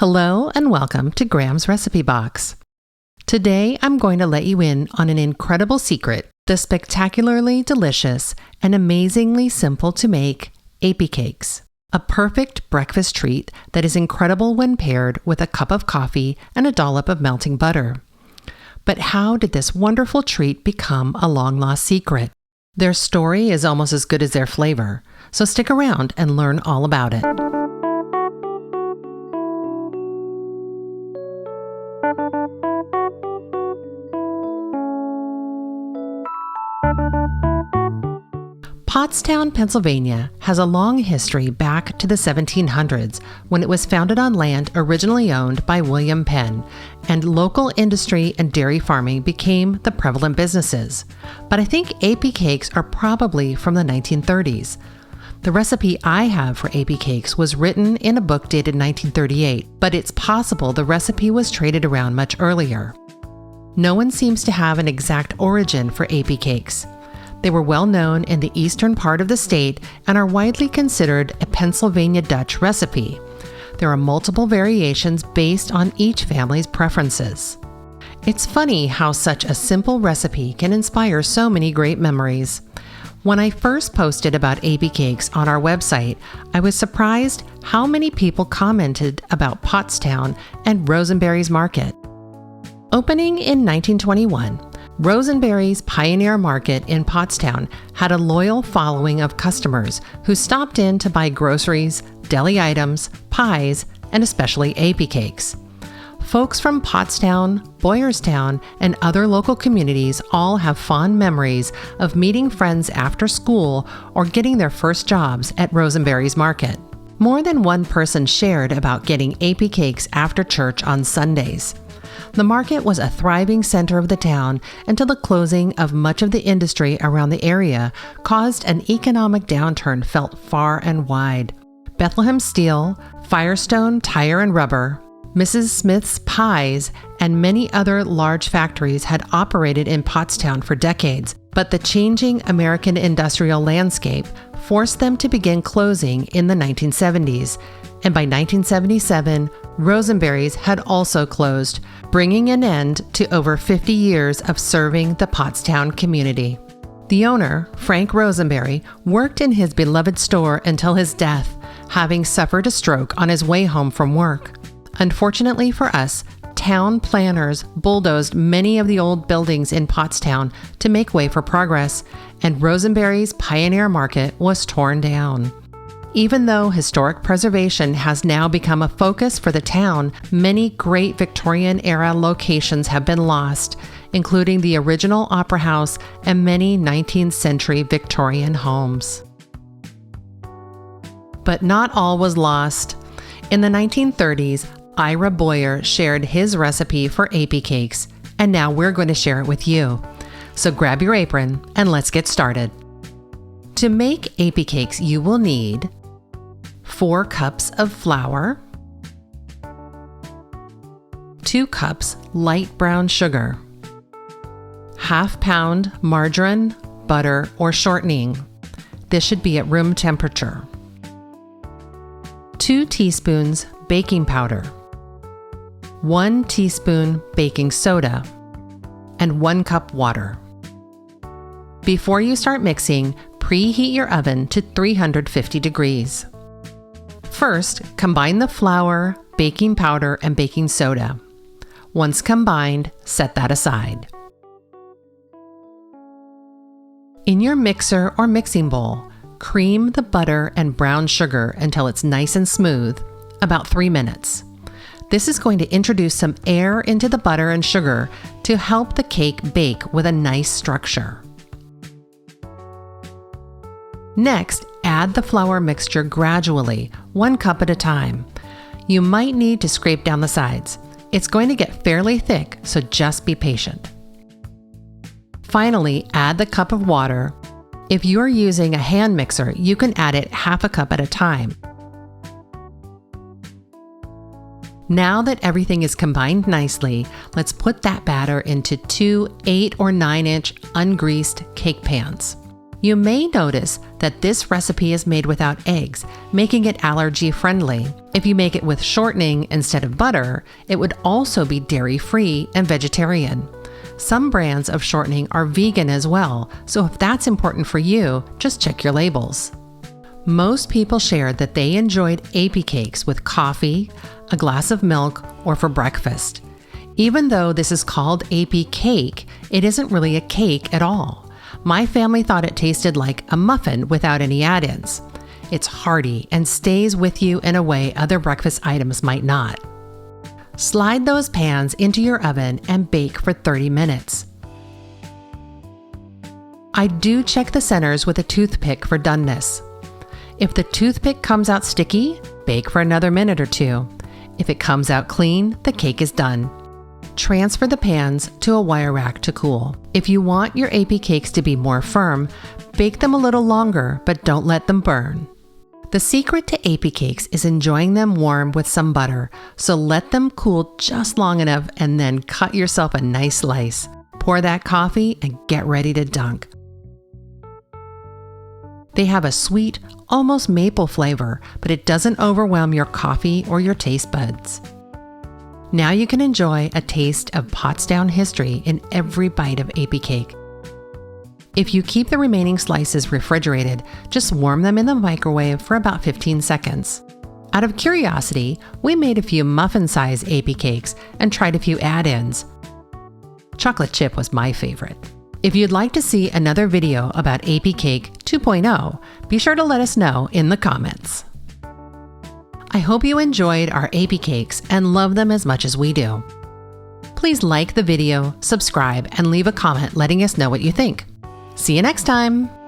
Hello and welcome to Graham's Recipe Box. Today I'm going to let you in on an incredible secret, the spectacularly delicious and amazingly simple to make Apee Cakes, a perfect breakfast treat that is incredible when paired with a cup of coffee and a dollop of melting butter. But how did this wonderful treat become a long-lost secret? Their story is almost as good as their flavor, so stick around and learn all about it. Pottstown, Pennsylvania has a long history back to the 1700s when it was founded on land originally owned by William Penn, and local industry and dairy farming became the prevalent businesses. But I think Apee Cakes are probably from the 1930s. The recipe I have for Apee Cakes was written in a book dated 1938, but it's possible the recipe was traded around much earlier. No one seems to have an exact origin for Apee Cakes. They were well known in the eastern part of the state and are widely considered a Pennsylvania Dutch recipe. There are multiple variations based on each family's preferences. It's funny how such a simple recipe can inspire so many great memories. When I first posted about Apee Cakes on our website, I was surprised how many people commented about Pottstown and Rosenberry's Market. Opening in 1921, Rosenberry's Pioneer Market in Pottstown had a loyal following of customers who stopped in to buy groceries, deli items, pies, and especially Apee Cakes. Folks from Pottstown, Boyerstown, and other local communities all have fond memories of meeting friends after school or getting their first jobs at Rosenberry's Market. More than one person shared about getting Apee Cakes after church on Sundays. The market was a thriving center of the town until the closing of much of the industry around the area caused an economic downturn felt far and wide. Bethlehem Steel, Firestone Tire and Rubber, Mrs. Smith's Pies, and many other large factories had operated in Pottstown for decades, but the changing American industrial landscape forced them to begin closing in the 1970s, and by 1977, Rosenberry's had also closed, bringing an end to over 50 years of serving the Pottstown community. The owner, Frank Rosenberry, worked in his beloved store until his death, having suffered a stroke on his way home from work. Unfortunately for us, town planners bulldozed many of the old buildings in Pottstown to make way for progress, and Rosenberry's Pioneer Market was torn down. Even though historic preservation has now become a focus for the town, many great Victorian-era locations have been lost, including the original Opera House and many 19th century Victorian homes. But not all was lost. In the 1930s, Ira Boyer shared his recipe for Apee Cakes, and now we're going to share it with you. So grab your apron and let's get started. To make Apee Cakes, you will need 4 cups of flour, 2 cups light brown sugar, ½ pound margarine, butter, or shortening. This should be at room temperature. 2 teaspoons baking powder, 1 teaspoon baking soda, and 1 cup water. Before you start mixing, preheat your oven to 350 degrees. First, combine the flour, baking powder, and baking soda. Once combined, set that aside. In your mixer or mixing bowl, cream the butter and brown sugar until it's nice and smooth, about 3 minutes. This is going to introduce some air into the butter and sugar to help the cake bake with a nice structure. Next, add the flour mixture gradually, 1 cup at a time. You might need to scrape down the sides. It's going to get fairly thick, so just be patient. Finally, add the cup of water. If you're using a hand mixer, you can add it ½ a cup at a time. Now that everything is combined nicely, let's put that batter into 2 8 or 9 inch ungreased cake pans. You may notice that this recipe is made without eggs, making it allergy-friendly. If you make it with shortening instead of butter, it would also be dairy-free and vegetarian. Some brands of shortening are vegan as well, so if that's important for you, just check your labels. Most people shared that they enjoyed Apee Cakes with coffee, a glass of milk, or for breakfast. Even though this is called Apee Cake, it isn't really a cake at all. My family thought it tasted like a muffin without any add-ins. It's hearty and stays with you in a way other breakfast items might not. Slide those pans into your oven and bake for 30 minutes. I do check the centers with a toothpick for doneness. If the toothpick comes out sticky, bake for another minute or two. If it comes out clean, the cake is done. Transfer the pans to a wire rack to cool. If you want your Apee Cakes to be more firm, bake them a little longer, but don't let them burn. The secret to Apee Cakes is enjoying them warm with some butter, so let them cool just long enough and then cut yourself a nice slice. Pour that coffee and get ready to dunk. They have a sweet, almost maple flavor, but it doesn't overwhelm your coffee or your taste buds. Now you can enjoy a taste of Pottstown history in every bite of Apee Cake. If you keep the remaining slices refrigerated, just warm them in the microwave for about 15 seconds. Out of curiosity, we made a few muffin-sized Apee Cakes and tried a few add-ins. Chocolate chip was my favorite. If you'd like to see another video about Apee Cake 2.0, be sure to let us know in the comments. I hope you enjoyed our Apee Cakes and love them as much as we do. Please like the video, subscribe, and leave a comment letting us know what you think. See you next time!